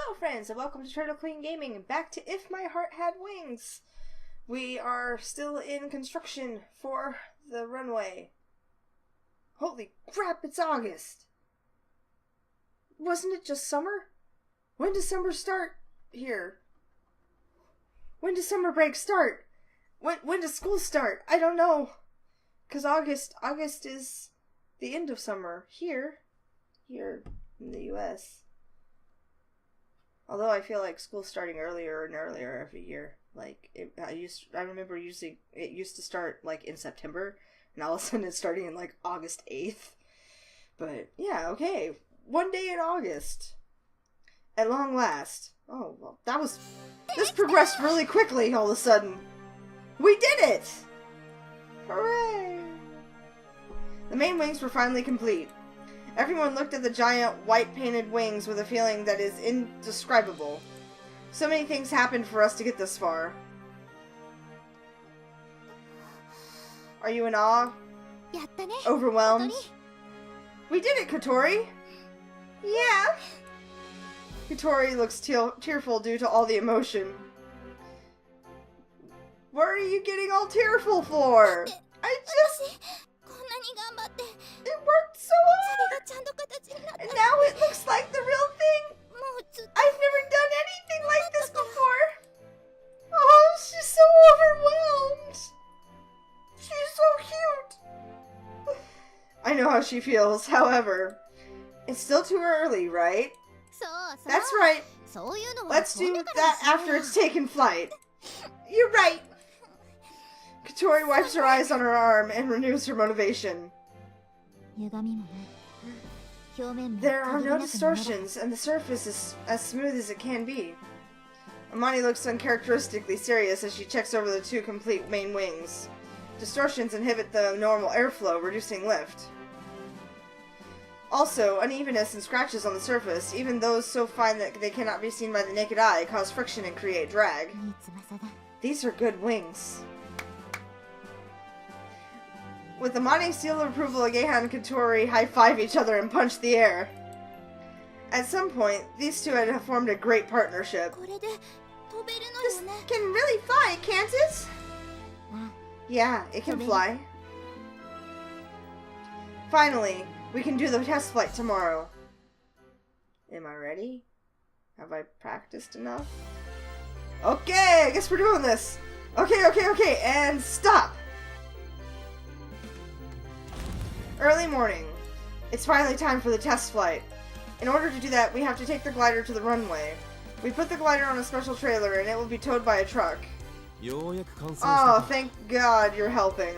Hello friends, and welcome to TurtleQueenGaming, back to If My Heart Had Wings. We are still in construction for the runway. Holy crap, it's August! Wasn't it just summer? When does summer start here? When does summer break start? When does school start? I don't know. Because August is the end of summer here in the US. Although I feel like school's starting earlier and earlier every year. Like, I remember it used to start, like, in September, and all of a sudden it's starting in, like, August 8th. But, yeah, okay. One day in August. At long last. Oh, well, this progressed really quickly all of a sudden. We did it! Hooray! The main wings were finally complete. Everyone looked at the giant, white-painted wings with a feeling that is indescribable. So many things happened for us to get this far. Are you in awe? Overwhelmed? We did it, Kotori! Yeah! Kotori looks tearful due to all the emotion. What are you getting all tearful for? It worked so hard! And now it looks like the real thing! I've never done anything like this before! Oh, she's so overwhelmed! She's so cute! I know how she feels, however. It's still too early, right? That's right. Let's do that after it's taken flight. You're right! Kotori wipes her eyes on her arm and renews her motivation. There are no distortions, and the surface is as smooth as it can be. Amani looks uncharacteristically serious as she checks over the two complete main wings. Distortions inhibit the normal airflow, reducing lift. Also, unevenness and scratches on the surface, even those so fine that they cannot be seen by the naked eye, cause friction and create drag. These are good wings. With Amani's seal of approval, Ageha and Kotori high-five each other and punch the air. At some point, these two had formed a great partnership. This can really fly, can't it? Yeah, it can fly. Finally, we can do the test flight tomorrow. Am I ready? Have I practiced enough? Okay, I guess we're doing this. Okay, and stop! Early morning. It's finally time for the test flight. In order to do that, we have to take the glider to the runway. We put the glider on a special trailer and it will be towed by a truck. Oh, thank God you're helping.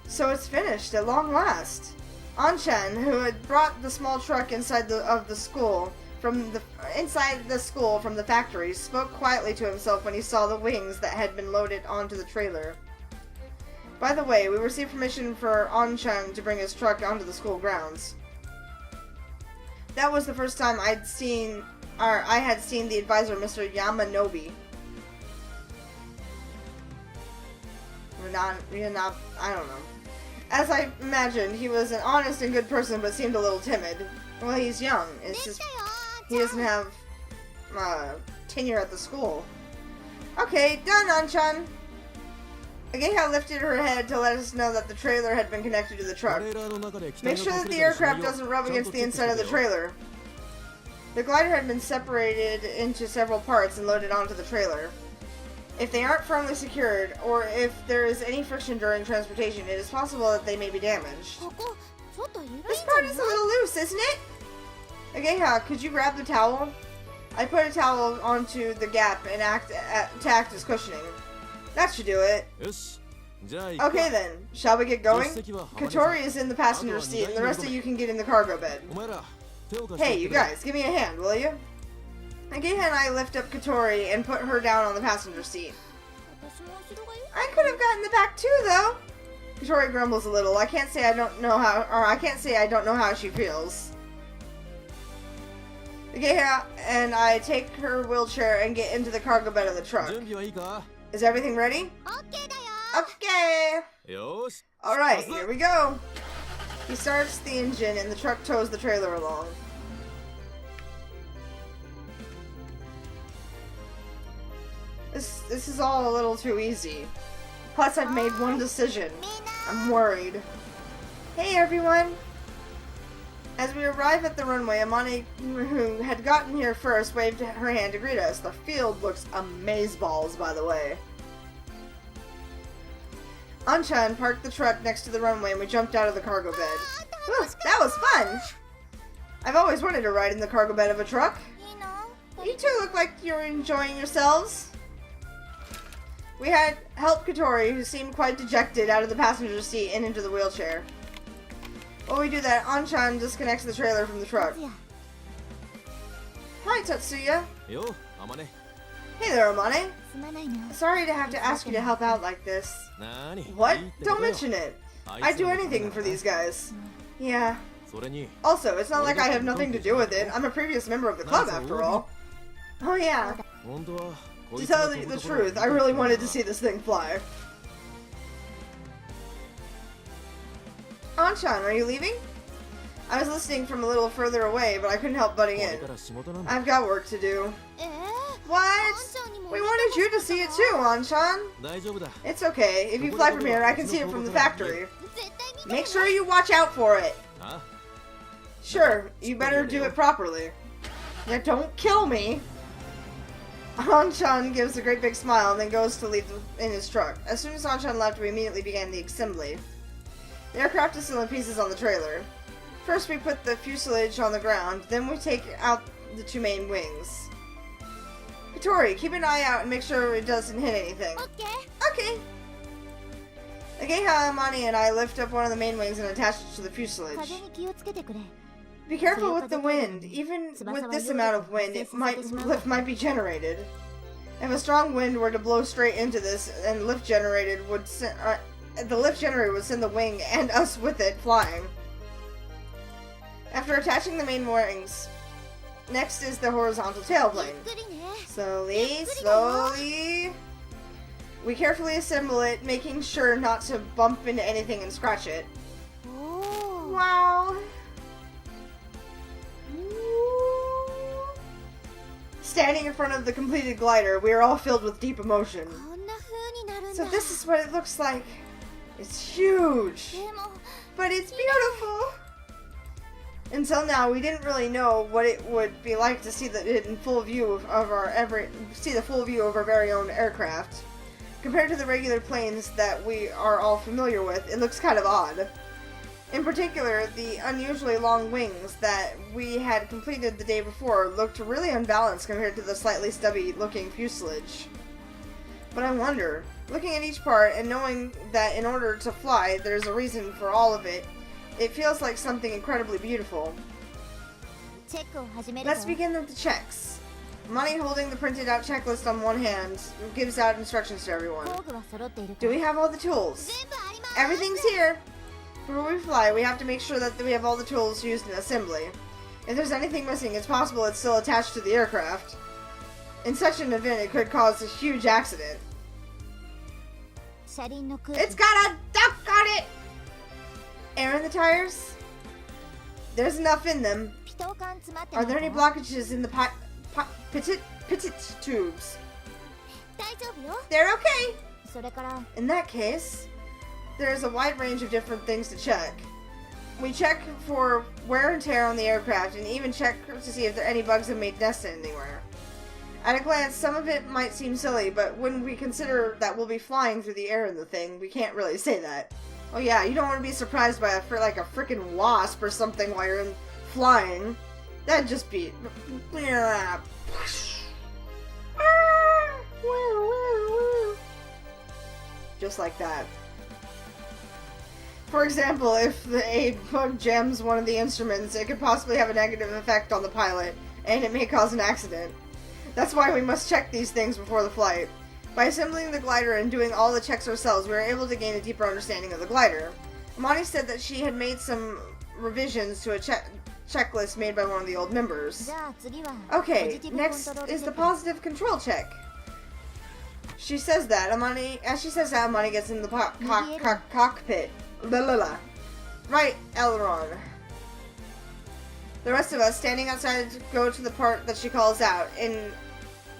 So it's finished at long last. Anshan, who had brought the small truck inside the school from the factory, spoke quietly to himself when he saw the wings that had been loaded onto the trailer. By the way, we received permission for Anshan to bring his truck onto the school grounds. That was the first time I had seen the advisor, Mr. Yamanobe. I don't know. As I imagined, he was an honest and good person, but seemed a little timid. Well, he's young. It's just he doesn't have tenure at the school. Okay, done, Anshan. Ageha lifted her head to let us know that the trailer had been connected to the truck. Make sure that the aircraft doesn't rub against the inside of the trailer. The glider had been separated into several parts and loaded onto the trailer. If they aren't firmly secured, or if there is any friction during transportation, it is possible that they may be damaged. This part is a little loose, isn't it? Ageha, could you grab the towel? I put a towel onto the gap and to act as cushioning. That should do it. Okay then, shall we get going? Kotori is in the passenger seat and the rest of you can get in the cargo bed. Hey, you guys, give me a hand, will you? Ageha and I lift up Kotori and put her down on the passenger seat. I could have gotten the back too, though. Kotori grumbles a little. I can't say I don't know how she feels. Ageha and I take her wheelchair and get into the cargo bed of the truck. Is everything ready? Okay! Alright, here we go! He starts the engine and the truck tows the trailer along. This is all a little too easy. Plus, I've made one decision. I'm worried. Hey, everyone! As we arrive at the runway, Amani, who had gotten here first, waved her hand to greet us. The field looks amazeballs, by the way. Anchan parked the truck next to the runway and we jumped out of the cargo bed. Ooh, that was fun! I've always wanted to ride in the cargo bed of a truck. You two look like you're enjoying yourselves. We had helped Katori, who seemed quite dejected, out of the passenger seat and into the wheelchair. While we do that, Anchan disconnects the trailer from the truck. Hi, Tatsuya. Hey there, Amane. Sorry to have to ask you to help out like this. What? Don't mention it. I'd do anything for these guys. Yeah. Also, it's not like I have nothing to do with it. I'm a previous member of the club, after all. Oh yeah. To tell the truth, I really wanted to see this thing fly. Anchan, are you leaving? I was listening from a little further away, but I couldn't help butting in. I've got work to do. What? We wanted you to see it too, Anchan. It's okay. If you fly from here, I can see it from the factory. Make sure you watch out for it. Sure, you better do it properly. Yeah, don't kill me. Anchan gives a great big smile and then goes to leave in his truck. As soon as Anchan left, we immediately began the assembly. The aircraft is still in pieces on the trailer. First we put the fuselage on the ground, then we take out the two main wings. Katori, keep an eye out and make sure it doesn't hit anything. Okay. Ageha, Amani, and I lift up one of the main wings and attach it to the fuselage. Be careful with the wind. Even with this amount of wind, lift might be generated. If a strong wind were to blow straight into this, and the lift generator would send the wing and us with it flying. After attaching the main wings, next is the horizontal tailplane. Slowly. We carefully assemble it, making sure not to bump into anything and scratch it. Wow. Standing in front of the completed glider, we are all filled with deep emotion. So this is what it looks like. It's huge, but it's beautiful. Until now, we didn't really know what it would be like to see it in full view of the full view of our very own aircraft. Compared to the regular planes that we are all familiar with, it looks kind of odd. In particular, the unusually long wings that we had completed the day before looked really unbalanced compared to the slightly stubby-looking fuselage. But I wonder, looking at each part and knowing that in order to fly, there's a reason for all of it, it feels like something incredibly beautiful. Let's begin with the checks. Money holding the printed out checklist on one hand gives out instructions to everyone. Do we have all the tools? Everything's here! Before we fly, we have to make sure that we have all the tools used in assembly. If there's anything missing, it's possible it's still attached to the aircraft. In such an event, it could cause a huge accident. It's got a duck on it! Air in the tires? There's enough in them. Are there any blockages in the petit tubes? They're okay! In that case, there's a wide range of different things to check. We check for wear and tear on the aircraft and even check to see if there are any bugs that made nests anywhere. At a glance, some of it might seem silly, but when we consider that we'll be flying through the air in the thing, we can't really say that. Oh yeah, you don't want to be surprised by a frickin' wasp or something while you're flying. That'd just be... Just like that. For example, if a bug jams one of the instruments, it could possibly have a negative effect on the pilot, and it may cause an accident. That's why we must check these things before the flight. By assembling the glider and doing all the checks ourselves, we were able to gain a deeper understanding of the glider. Amani said that she had made some revisions to a checklist made by one of the old members. Okay, next is the positive control check. She says that, Amani gets in the cockpit. Right, aileron. The rest of us, standing outside, go to the part that she calls out. In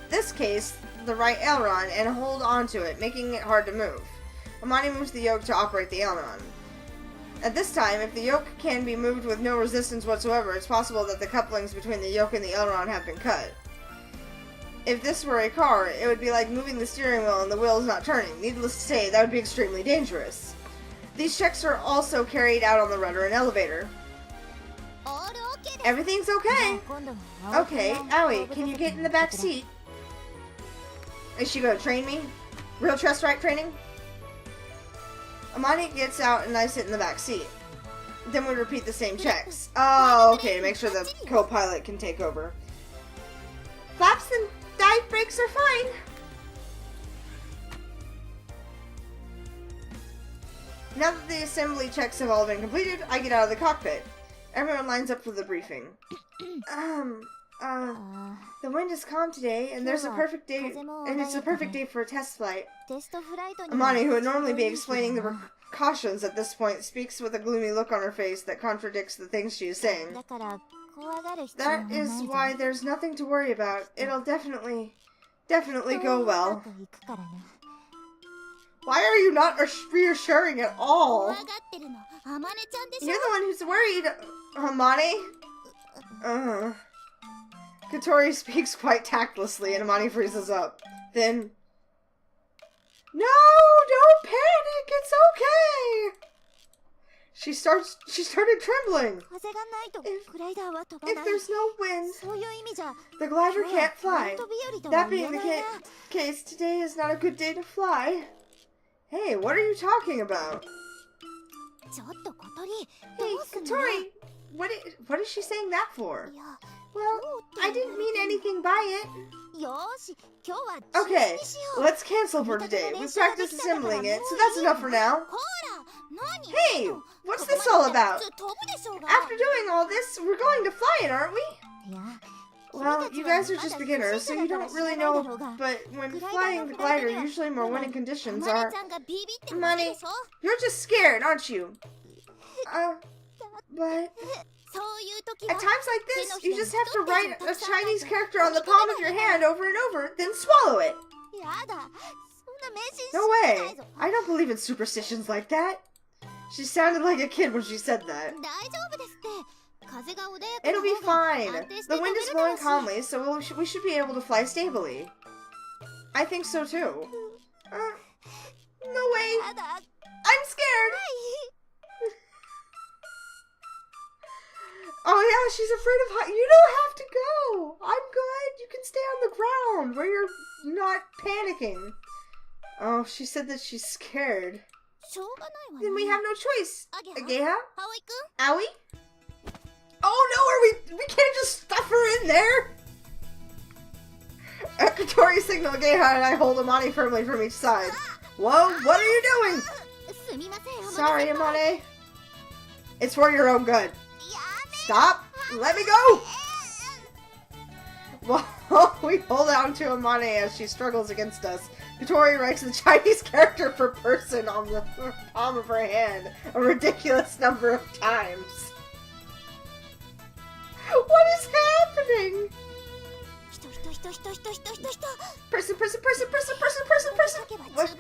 this case, the right aileron and hold onto it, making it hard to move. Amani moves the yoke to operate the aileron. At this time, if the yoke can be moved with no resistance whatsoever, it's possible that the couplings between the yoke and the aileron have been cut. If this were a car, it would be like moving the steering wheel and the wheel is not turning. Needless to say, that would be extremely dangerous. These checks are also carried out on the rudder and elevator. Everything's okay. Okay, Aoi, can you get in the back seat? Is she going to train me? Real chest ride training? Amani gets out and I sit in the back seat. Then we repeat the same checks. Oh, okay, to make sure the co-pilot can take over. Flaps and dive brakes are fine. Now that the assembly checks have all been completed, I get out of the cockpit. Everyone lines up for the briefing. The wind is calm today, and there's a perfect day, and it's a perfect day for a test flight. Amani, who would normally be explaining the precautions at this point, speaks with a gloomy look on her face that contradicts the things she is saying. That is why there's nothing to worry about. It'll definitely go well. Why are you not reassuring at all? You're the one who's worried, Amani. Katori speaks quite tactlessly and Amani freezes up. Then, no, don't panic, it's okay. She started trembling. If there's no wind, the glider can't fly. That being the case, today is not a good day to fly. Hey, what are you talking about? Hey, Katori, what is she saying that for? Well, I didn't mean anything by it. Okay, let's cancel for today. We practiced assembling it, so that's enough for now. Hey, what's this all about? After doing all this, we're going to fly it, aren't we? Well, you guys are just beginners, so you don't really know, but when flying the glider, usually more winning conditions are... Amani, you're just scared, aren't you? But... At times like this, you just have to write a Chinese character on the palm of your hand over and over, then swallow it. No way. I don't believe in superstitions like that. She sounded like a kid when she said that. It'll be fine. The wind is blowing calmly, so we should be able to fly stably. I think so too. No way. I'm scared. Oh yeah, she's afraid of heights. You don't have to go. I'm good. You can stay on the ground where you're not panicking. Oh, she said that she's scared. Then we have no choice. Ageha? Aoi? Oh no, we can't just stuff her in there. Katori signal Ageha and I hold Amani firmly from each side. Whoa, what are you doing? Sorry, Amani. It's for your own good. Stop! Let me go! Well, we hold on to Amani as she struggles against us. Katori writes the Chinese character for person on the palm of her hand a ridiculous number of times. What is happening? Person. What?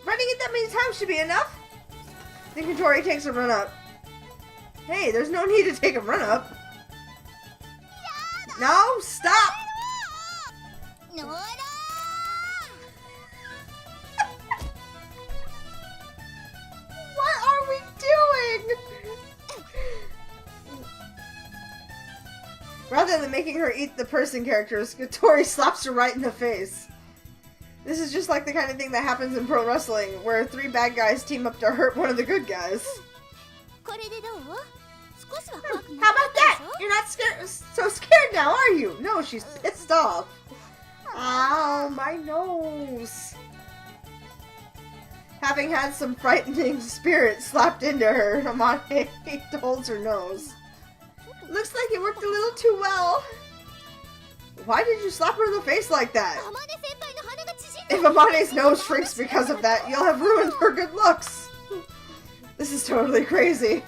Running it that many times should be enough? Then Katori takes a run up. Hey, there's no need to take a run up. No, stop! What are we doing? Rather than making her eat the person characters, Katori slaps her right in the face. This is just like the kind of thing that happens in pro wrestling, where 3 bad guys team up to hurt one of the good guys. How about that? You're not so scared now, are you? No, she's pissed off. Ow, my nose. Having had some frightening spirit slapped into her, Amane holds her nose. Looks like it worked a little too well. Why did you slap her in the face like that? If Amane's nose shrinks because of that, you'll have ruined her good looks. This is totally crazy.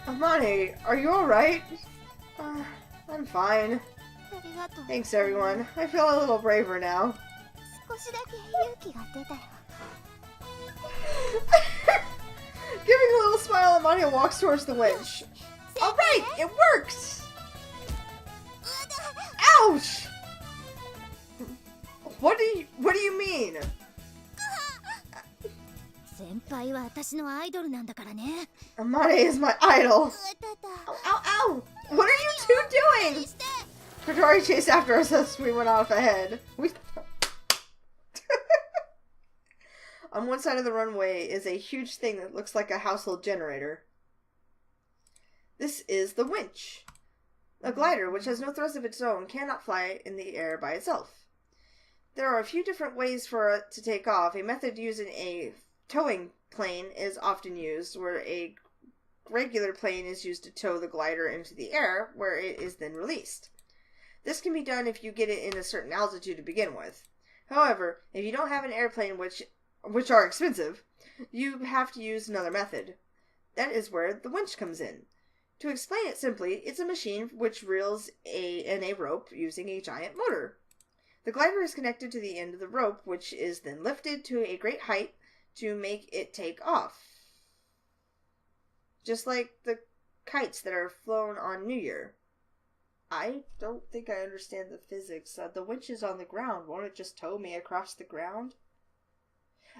Amane, are you alright? I'm fine. Thanks, everyone. I feel a little braver now. Giving a little smile, Amani walks towards the winch. Alright, it worked! Ouch! What do you mean? Amane is my idol. Ow, ow, ow! What are you two doing? Katori chased after us as we went off ahead. On one side of the runway is a huge thing that looks like a household generator. This is the winch. A glider, which has no thrust of its own, cannot fly in the air by itself. There are a few different ways for it to take off. A method using a towing plane is often used, where a regular plane is used to tow the glider into the air, where it is then released. This can be done if you get it in a certain altitude to begin with. However, if you don't have an airplane, which are expensive, you have to use another method. That is where the winch comes in. To explain it simply, it's a machine which reels in a rope using a giant motor. The glider is connected to the end of the rope, which is then lifted to a great height to make it take off. Just like the kites that are flown on New Year. I don't think I understand the physics. The winch is on the ground. Won't it just tow me across the ground?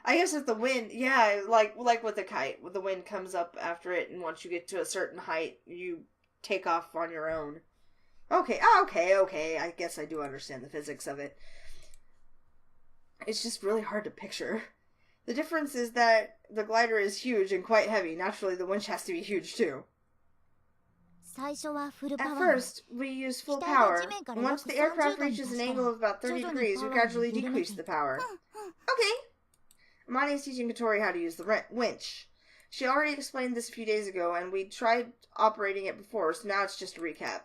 I guess if the wind, yeah, like with the kite, the wind comes up after it, and once you get to a certain height, you take off on your own. Okay. I guess I do understand the physics of it. It's just really hard to picture. The difference is that the glider is huge and quite heavy. Naturally, the winch has to be huge too. At first, we use full power. Once the aircraft reaches an angle of about 30 degrees, we gradually decrease the power. Okay. Amani is teaching Katori how to use the winch. She already explained this a few days ago, and we tried operating it before, so now it's just a recap.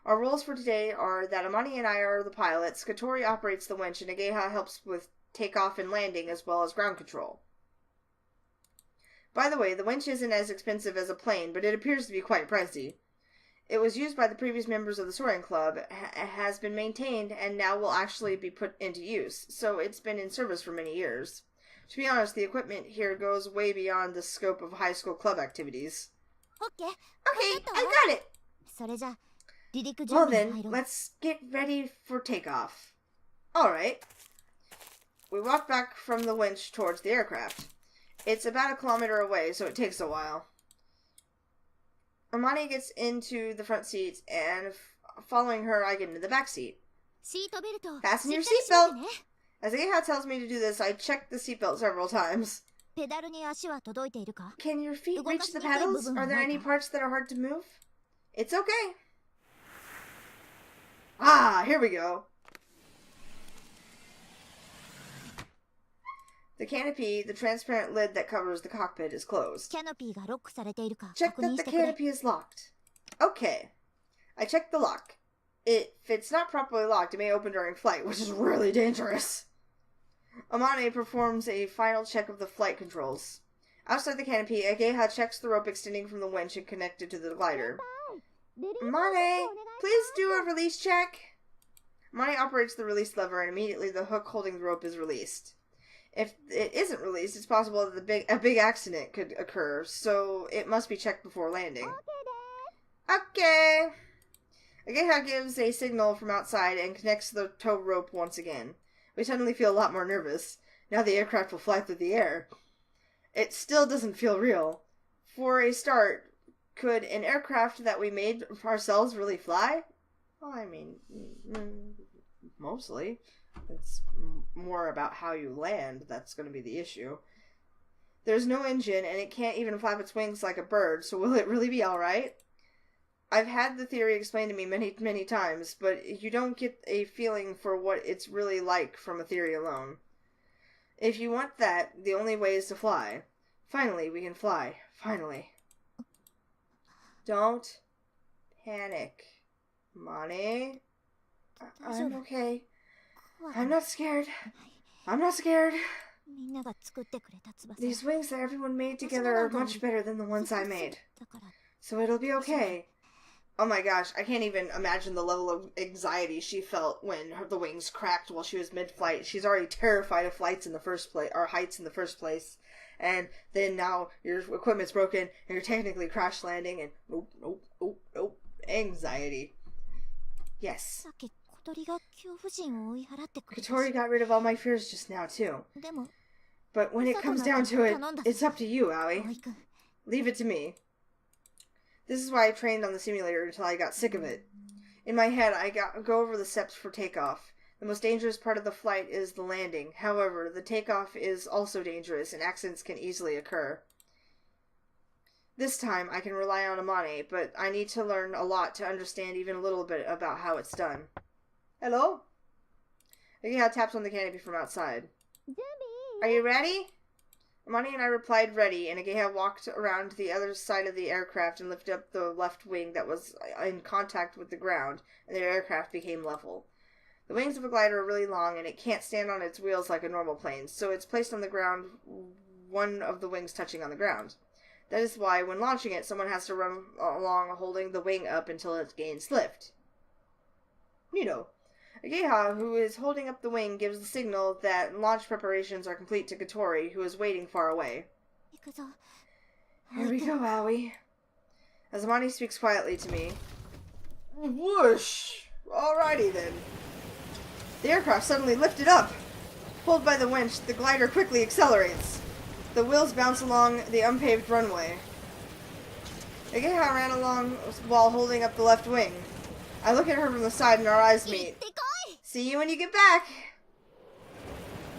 Our roles for today are that Amani and I are the pilots, Katori operates the winch, and Ageha helps with takeoff and landing, as well as ground control. By the way, the winch isn't as expensive as a plane, but it appears to be quite pricey. It was used by the previous members of the Soaring Club, has been maintained, and now will actually be put into use, so it's been in service for many years. To be honest, the equipment here goes way beyond the scope of high school club activities. Okay, I got it! Well then, let's get ready for takeoff. Alright. We walk back from the winch towards the aircraft. It's about 1 kilometer away, so it takes a while. Amani gets into the front seat, and following her, I get into the back seat. Fasten your seatbelt! As Ageha tells me to do this, I check the seatbelt several times. Can your feet reach the pedals? Are there any parts that are hard to move? It's okay. Ah, here we go. The canopy, the transparent lid that covers the cockpit, is closed. Check that the canopy is locked. Okay. I checked the lock. If it's not properly locked, it may open during flight, which is really dangerous. Amane performs a final check of the flight controls. Outside the canopy, Ageha checks the rope extending from the winch and connected to the glider. Amane, please do a release check. Amane operates the release lever, and immediately the hook holding the rope is released. If it isn't released, it's possible that a big accident could occur, so it must be checked before landing. Okay. Ageha gives a signal from outside and connects the tow rope once again. We suddenly feel a lot more nervous. Now the aircraft will fly through the air. It still doesn't feel real. For a start, could an aircraft that we made ourselves really fly? Well, I mean, mostly. It's more about how you land that's going to be the issue. There's no engine, and it can't even flap its wings like a bird, so will it really be alright? I've had the theory explained to me many, many times, but you don't get a feeling for what it's really like from a theory alone. If you want that, the only way is to fly. Finally, we can fly. Finally. Don't panic, Mani. I'm okay. I'm not scared. I'm not scared. These wings that everyone made together are much better than the ones I made. So it'll be okay. Oh my gosh, I can't even imagine the level of anxiety she felt when the wings cracked while she was mid-flight. She's already terrified of flights in the first place, or heights in the first place. And then now your equipment's broken and you're technically crash landing and nope. Anxiety. Yes. Kotori got rid of all my fears just now, too. But when it comes down to it, it's up to you, Aoi. Leave it to me. This is why I trained on the simulator until I got sick of it. In my head, I go over the steps for takeoff. The most dangerous part of the flight is the landing. However, the takeoff is also dangerous and accidents can easily occur. This time, I can rely on Amane, but I need to learn a lot to understand even a little bit about how it's done. Hello? Ageha taps on the canopy from outside. Are you ready? Amane and I replied ready, and Ageha walked around to the other side of the aircraft and lifted up the left wing that was in contact with the ground, and the aircraft became level. The wings of a glider are really long, and it can't stand on its wheels like a normal plane, so it's placed on the ground, one of the wings touching on the ground. That is why, when launching it, someone has to run along holding the wing up until it gains lift. Neato. Ageha, who is holding up the wing, gives the signal that launch preparations are complete to Kotori, who is waiting far away. Here we go, Aoi. As Amane speaks quietly to me. Whoosh! Alrighty then. The aircraft suddenly lifted up. Pulled by the winch, the glider quickly accelerates. The wheels bounce along the unpaved runway. Ageha ran along while holding up the left wing. I look at her from the side and our eyes meet. See you when you get back.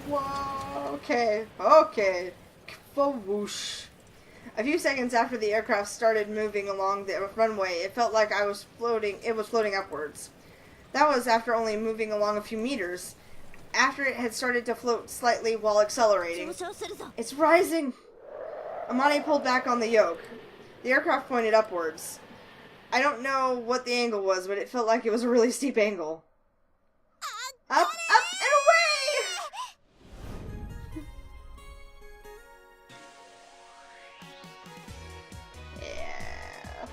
Whoa, okay. Whoosh. A few seconds after the aircraft started moving along the runway, it felt like it was floating upwards. That was after only moving along a few meters. After it had started to float slightly while accelerating. It's rising! Amane pulled back on the yoke. The aircraft pointed upwards. I don't know what the angle was, but it felt like it was a really steep angle. Up, and away! Yeah.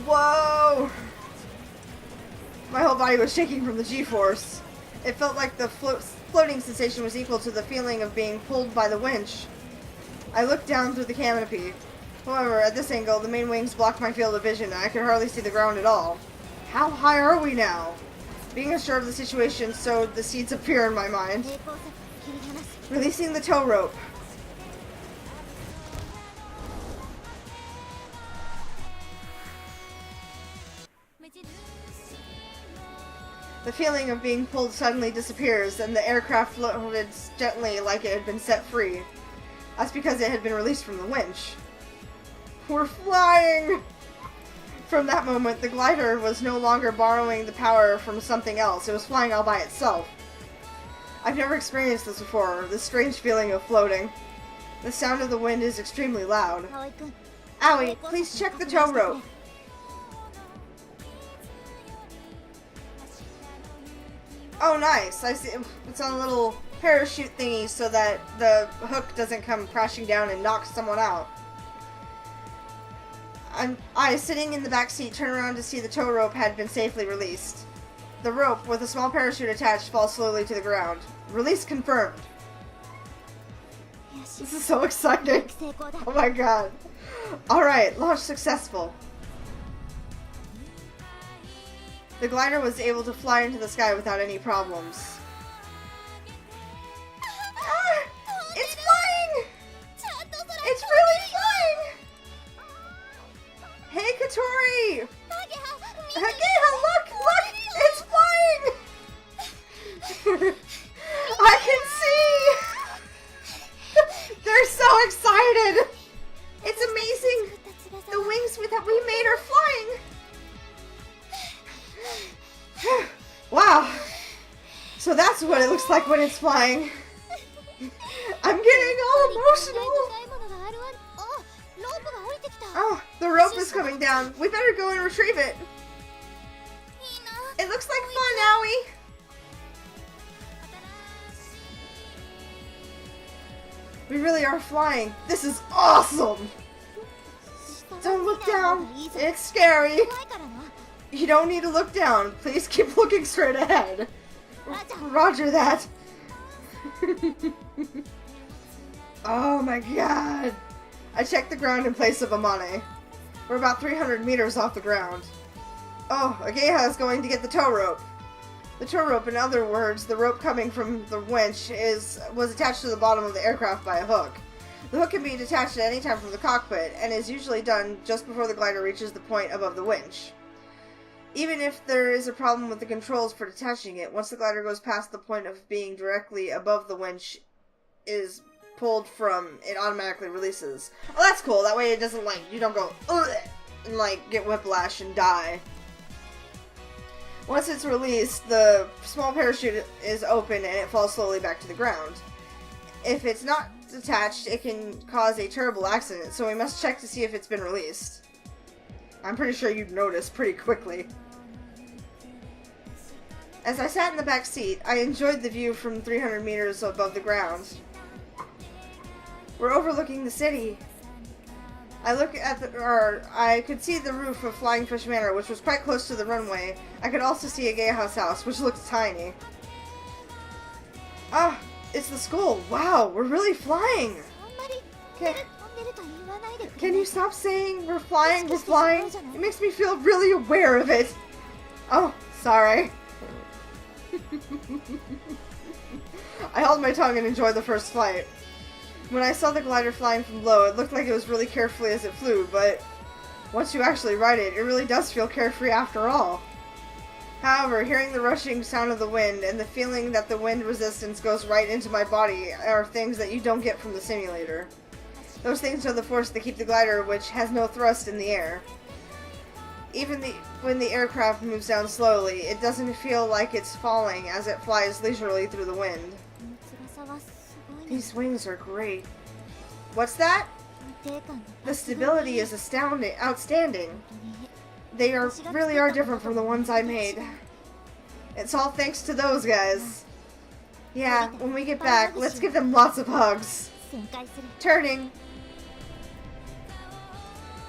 Whoa! My whole body was shaking from the G-force. It felt like the floating sensation was equal to the feeling of being pulled by the winch. I looked down through the canopy. However, at this angle, the main wings blocked my field of vision, and I could hardly see the ground at all. How high are we now? Being assured of the situation sowed the seeds of fear in my mind. Releasing the tow rope. The feeling of being pulled suddenly disappears, and the aircraft floated gently like it had been set free. That's because it had been released from the winch. We're flying! From that moment, the glider was no longer borrowing the power from something else. It was flying all by itself. I've never experienced this before, this strange feeling of floating. The sound of the wind is extremely loud. Aoi, please check the tow rope. Oh, nice. I see. It's on a little parachute thingy so that the hook doesn't come crashing down and knock someone out. I, sitting in the back seat, turn around to see the tow rope had been safely released. The rope, with a small parachute attached, falls slowly to the ground. Release confirmed. This is so exciting. Oh my god. Alright, launch successful. The glider was able to fly into the sky without any problems. Ah, it's flying! It's really flying! Hey, Kotori! Ageha, look! It's flying! I can see! They're so excited! It's amazing! The wings that we made are flying! Wow! So that's what it looks like when it's flying. I'm getting all emotional! Oh, the rope is coming down. We better go and retrieve it. It looks like fun, Aoi. We really are flying. This is awesome! Don't look down. It's scary. You don't need to look down. Please keep looking straight ahead. Roger that. Oh my god. I checked the ground in place of Amane. We're about 300 meters off the ground. Oh, Ageha is going to get the tow rope. The tow rope, in other words, the rope coming from the winch, was attached to the bottom of the aircraft by a hook. The hook can be detached at any time from the cockpit, and is usually done just before the glider reaches the point above the winch. Even if there is a problem with the controls for detaching it, once the glider goes past the point of being directly above the winch is pulled from, it automatically releases. Oh, that's cool. That way it doesn't, like, you don't go, ugh, and, like, get whiplash and die. Once it's released, the small parachute is open and it falls slowly back to the ground. If it's not detached, it can cause a terrible accident, so we must check to see if it's been released. I'm pretty sure you'd notice pretty quickly. As I sat in the back seat, I enjoyed the view from 300 meters above the ground. We're overlooking the city. I could see the roof of Flying Fish Manor, which was quite close to the runway. I could also see Ageha's house, which looked tiny. Ah, it's the school. Wow, we're really flying. Can you stop saying we're flying, we're flying? It makes me feel really aware of it. Oh, sorry. I held my tongue and enjoyed the first flight. When I saw the glider flying from low, it looked like it was really carefully as it flew, but once you actually ride it, it really does feel carefree after all. However, hearing the rushing sound of the wind and the feeling that the wind resistance goes right into my body are things that you don't get from the simulator. Those things are the force that keep the glider, which has no thrust, in the air. Even when the aircraft moves down slowly, it doesn't feel like it's falling as it flies leisurely through the wind. These wings are great. What's that? The stability is outstanding. They really are different from the ones I made. It's all thanks to those guys. Yeah, when we get back, let's give them lots of hugs. Turning.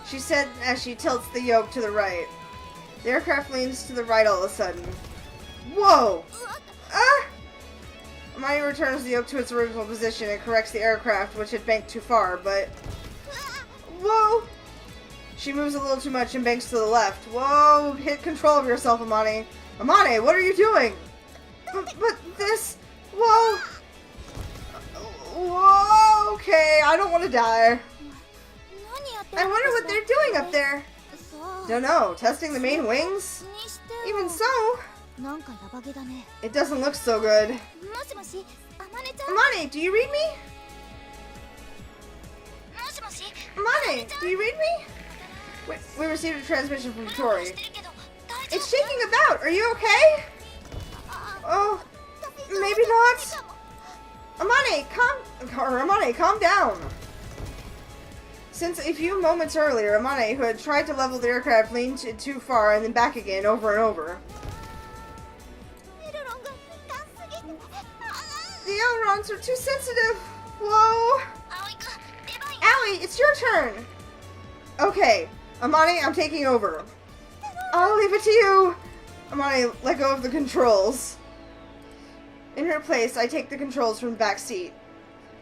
She said as she tilts the yoke to the right. The aircraft leans to the right all of a sudden. Whoa! Ah! Amani returns the yoke to its original position and corrects the aircraft, which had banked too far, but... Whoa! She moves a little too much and banks to the left. Whoa! Hit control of yourself, Amani. Amani, what are you doing? But this... Whoa! Whoa! Okay, I don't want to die. I wonder what they're doing up there. Don't know. Testing the main wings? Even so... It doesn't look so good. Amane, do you read me? Amane, do you read me? We received a transmission from Tori. It's shaking about. Are you okay? Oh, maybe not. Amane, calm down. Since a few moments earlier, Amane, who had tried to level the aircraft, leaned too far and then back again over and over. The ailerons are too sensitive. Whoa. Allie, it's your turn. Okay, Amani, I'm taking over. I'll leave it to you. Amani, let go of the controls. In her place, I take the controls from the back seat.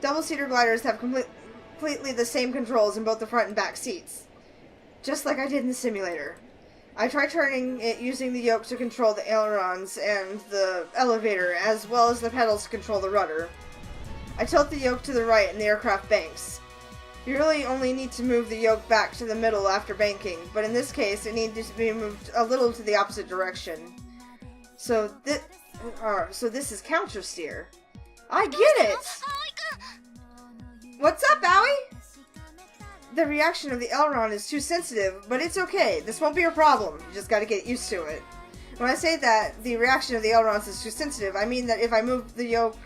Double-seater gliders have completely the same controls in both the front and back seats. Just like I did in the simulator. I try turning it using the yoke to control the ailerons and the elevator, as well as the pedals to control the rudder. I tilt the yoke to the right and the aircraft banks. You really only need to move the yoke back to the middle after banking, but in this case it needs to be moved a little to the opposite direction. So this is counter steer. I get it! What's up, Owie? The reaction of the aileron is too sensitive, but it's okay. This won't be a problem. You just gotta get used to it. When I say that the reaction of the ailerons is too sensitive, I mean that if I move the yoke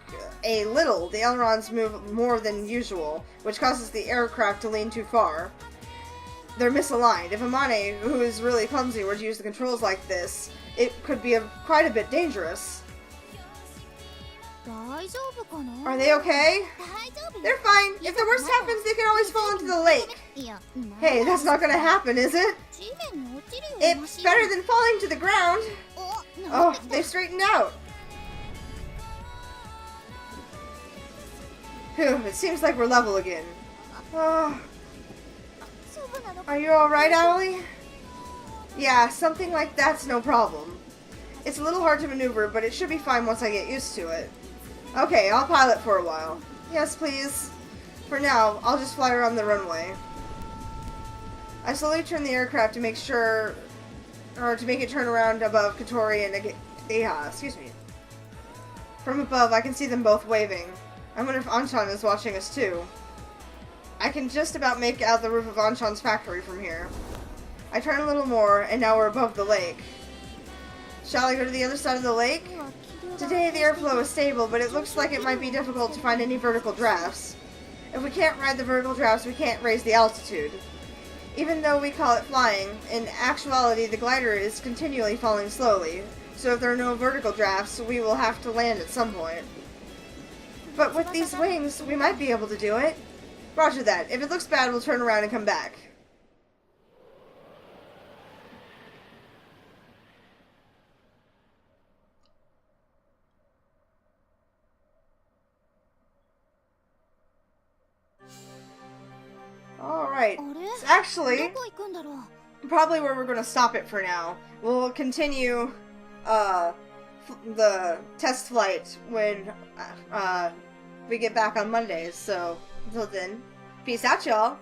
a little, the ailerons move more than usual, which causes the aircraft to lean too far. They're misaligned. If Amane, who is really clumsy, were to use the controls like this, it could be quite a bit dangerous. Are they okay? They're fine. If the worst happens, they can always fall into the lake. Hey, that's not gonna happen, is it? It's better than falling to the ground. Oh, they've straightened out. Phew, it seems like we're level again. Oh. Are you alright, Owlie? Yeah, something like that's no problem. It's a little hard to maneuver, but it should be fine once I get used to it. Okay, I'll pilot for a while. Yes, please. For now, I'll just fly around the runway. I slowly turn the aircraft to make sure, or to make it turn around above Katori and excuse me. From above, I can see them both waving. I wonder if Anshan is watching us too. I can just about make out the roof of Anshan's factory from here. I turn a little more, and now we're above the lake. Shall I go to the other side of the lake? Today the airflow is stable, but it looks like it might be difficult to find any vertical drafts. If we can't ride the vertical drafts, we can't raise the altitude. Even though we call it flying, in actuality the glider is continually falling slowly, so if there are no vertical drafts, we will have to land at some point. But with these wings, we might be able to do it. Roger that. If it looks bad, we'll turn around and come back. Alright. It's actually probably where we're going to stop it for now. We'll continue the test flight when we get back on Mondays. So, until then, peace out, y'all.